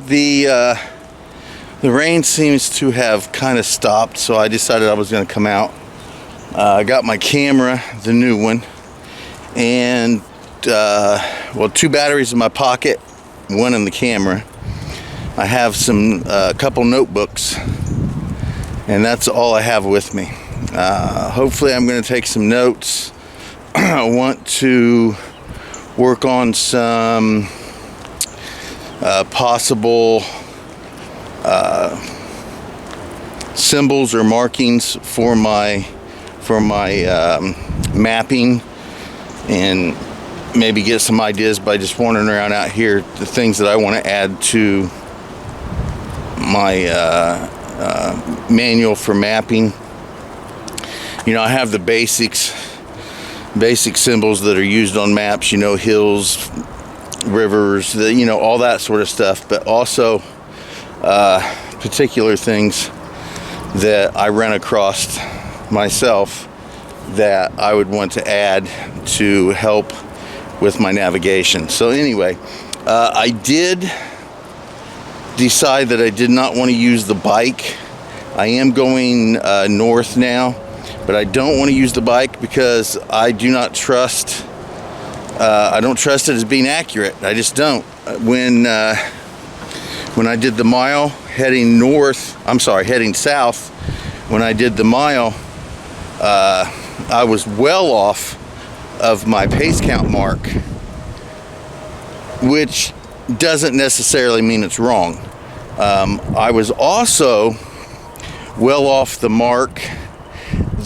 the rain seems to have kind of stopped, so I decided I was going to come out. I got my camera, the new one, and well, 2 batteries in my pocket, 1 in the camera. I have a couple notebooks, and that's all I have with me. Hopefully I'm going to take some notes. I want to work on some possible symbols or markings for my mapping, and maybe get some ideas by just wandering around out here, the things that I want to add to my manual for mapping. You know, I have the basic symbols that are used on maps, you know, hills, rivers, all that sort of stuff, but also particular things that I run across myself that I would want to add to help with my navigation. So anyway, I did decide that I did not want to use the bike. I am going north now, but I don't want to use the bike because I do not trust I don't trust it as being accurate. I just don't. When I did the mile heading south, when I did the mile, I was well off of my pace count mark, which doesn't necessarily mean it's wrong. I was also well off the mark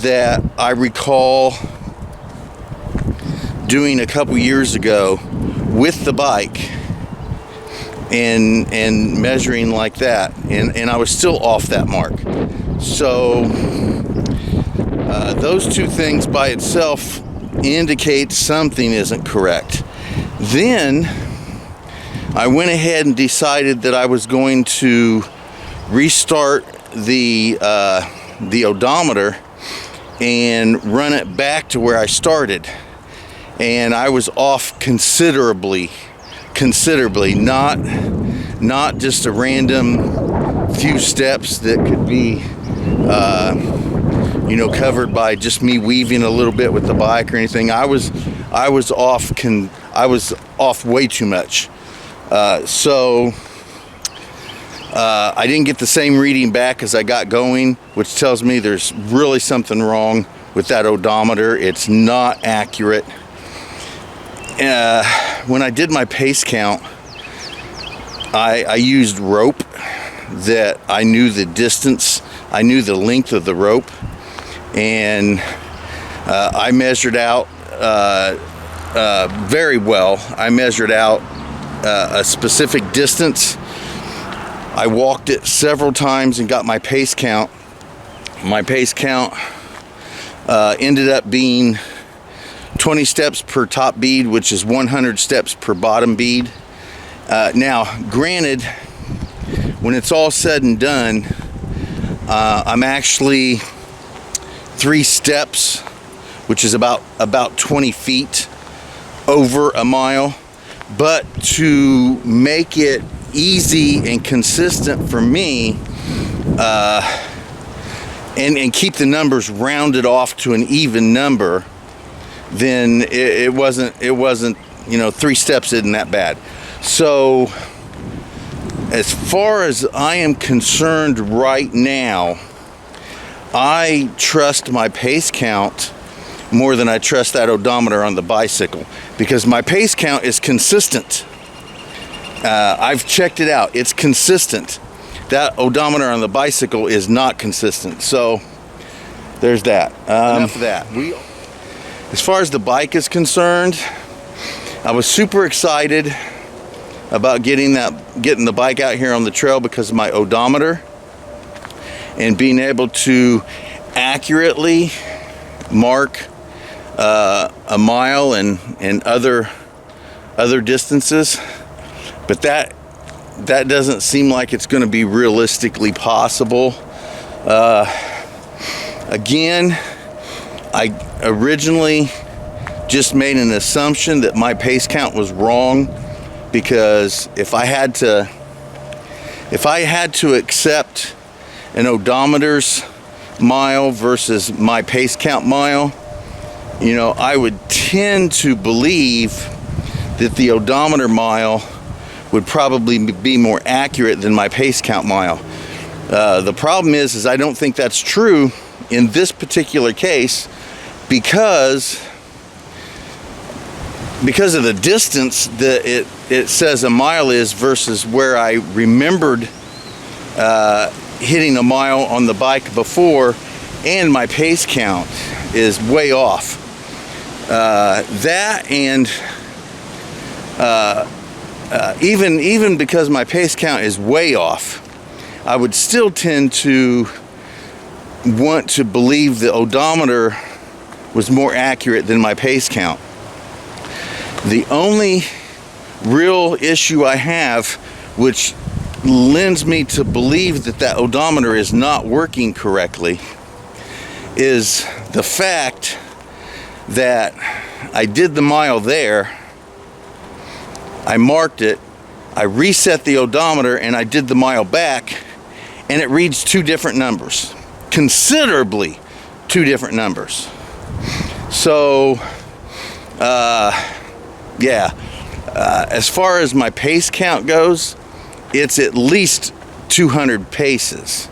that I recall doing a couple years ago with the bike and measuring like that, and I was still off that mark. So those two things by itself indicate something isn't correct. Then I went ahead and decided that I was going to restart the odometer and run it back to where I started, and I was off considerably, not just a random few steps that could be covered by just me weaving a little bit with the bike or anything. I was off way too much. So I didn't get the same reading back as I got going, which tells me there's really something wrong with that odometer. It's not accurate. When I did my pace count, I used rope that I knew the distance, I knew the length of the rope, and I measured out very well. I measured out a specific distance. I walked it several times and got my pace count. My pace count ended up being 20 steps per top bead, which is 100 steps per bottom bead. Now, granted, when it's all said and done, I'm actually 3 steps, which is about 20 feet over a mile. But to make it easy and consistent for me, and keep the numbers rounded off to an even number, then it wasn't 3 steps isn't that bad. So as far as I am concerned right now, I trust my pace count more than I trust that odometer on the bicycle, because my pace count is consistent. I've checked it out. It's consistent. That odometer on the bicycle is not consistent. So there's that. Enough of that. As far as the bike is concerned, I was super excited about getting the bike out here on the trail because of my odometer and being able to accurately mark a mile and other distances. But that doesn't seem like it's going to be realistically possible. Again, I originally just made an assumption that my pace count was wrong, because if I had to if I had to accept an odometer's mile versus my pace count mile, you know, I would tend to believe that the odometer mile would probably be more accurate than my pace count mile. The problem is I don't think that's true in this particular case because of the distance that it says a mile is versus where I remembered hitting a mile on the bike before, and my pace count is way off. That and even because my pace count is way off, I would still tend to want to believe the odometer was more accurate than my pace count. The only real issue I have, which lends me to believe that that odometer is not working correctly, is the fact that I did the mile there, I marked it, I reset the odometer, and I did the mile back, and it reads two different numbers. Considerably two different numbers. So, as far as my pace count goes, it's at least 200 paces.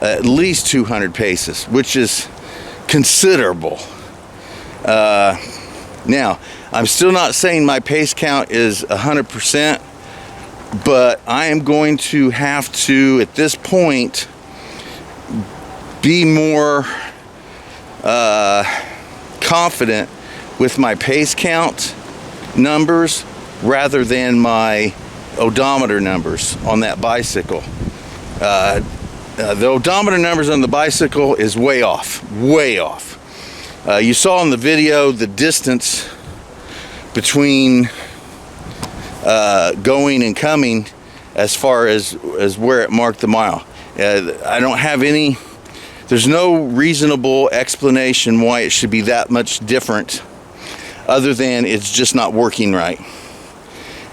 At least 200 paces, which is considerable. Now, I'm still not saying my pace count is 100%, but I am going to have to, at this point, be more confident with my pace count numbers rather than my odometer numbers on that bicycle. The odometer numbers on the bicycle is way off, way off. You saw in the video the distance between going and coming as far as where it marked the mile. I don't have any, there's no reasonable explanation why it should be that much different other than it's just not working right.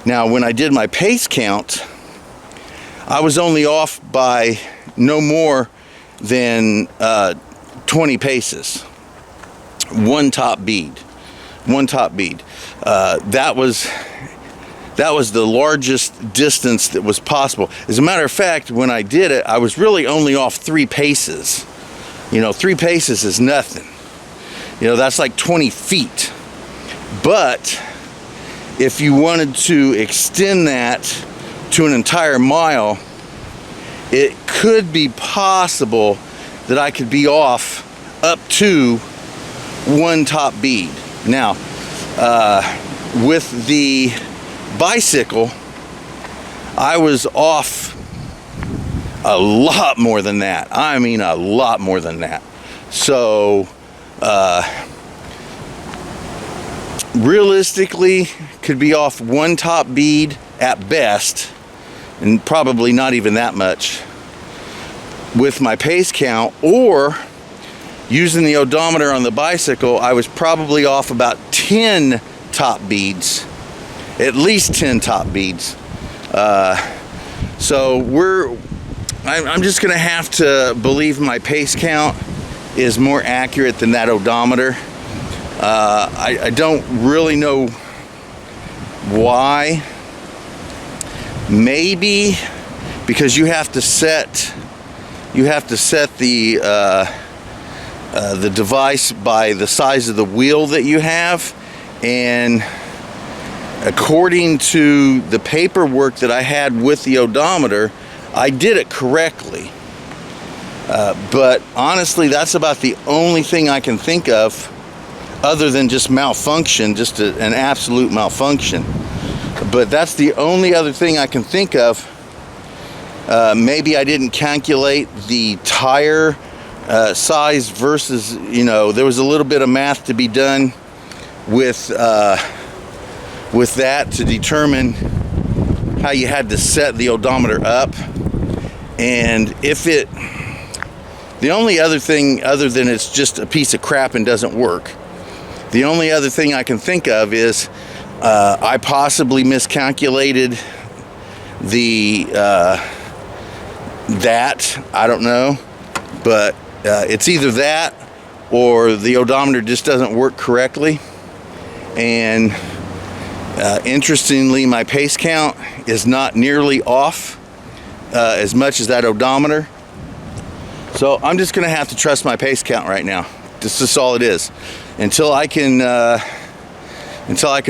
Now, when I did my pace count, I was only off by no more than 20 paces. One top bead. That was the largest distance that was possible. As a matter of fact, when I did it, I was really only off 3 paces. You know, 3 paces is nothing. You know, that's like 20 feet. But if you wanted to extend that to an entire mile, it could be possible that I could be off up to 1 top bead. Now, with the bicycle, I was off a lot more than that. I mean, a lot more than that. So, realistically, could be off 1 top bead at best, and probably not even that much with my pace count, or using the odometer on the bicycle, I was probably off about 10 top beads, at least 10 top beads. So I'm just gonna have to believe my pace count is more accurate than that odometer. I don't really know why. Maybe because you have to set the device by the size of the wheel that you have, and according to the paperwork that I had with the odometer, I did it correctly. But honestly, that's about the only thing I can think of other than just malfunction, just an absolute malfunction. But that's the only other thing I can think of. Maybe I didn't calculate the tire size versus, you know, there was a little bit of math to be done with that to determine how you had to set the odometer up. And if the only other thing other than it's just a piece of crap and doesn't work, the only other thing I can think of is I possibly miscalculated the that, I don't know, but it's either that or the odometer just doesn't work correctly. And interestingly, my pace count is not nearly off as much as that odometer. So I'm just gonna have to trust my pace count right now. This is all it is, until I can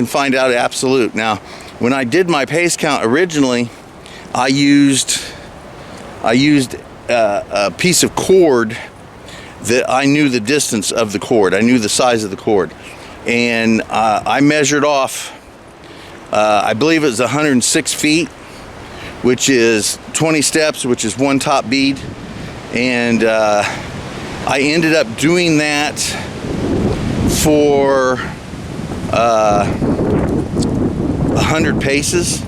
find out absolute. Now, when I did my pace count originally, I used a piece of cord that I knew the distance of the cord. I knew the size of the cord, and I measured off. I believe it was 106 feet, which is 20 steps, which is one top bead, and I ended up doing that for 100 paces,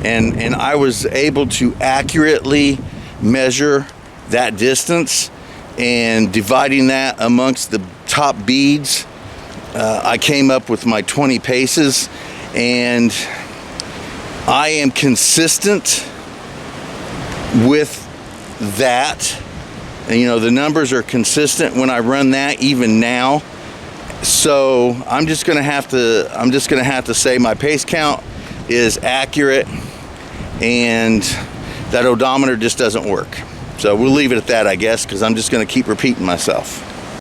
and I was able to accurately measure that distance, and dividing that amongst the top beads, I came up with my 20 paces, and I am consistent with that. And you know, the numbers are consistent when I run that even now. So I'm just gonna have to say my pace count is accurate, and that odometer just doesn't work. So we'll leave it at that, I guess, because I'm just gonna keep repeating myself.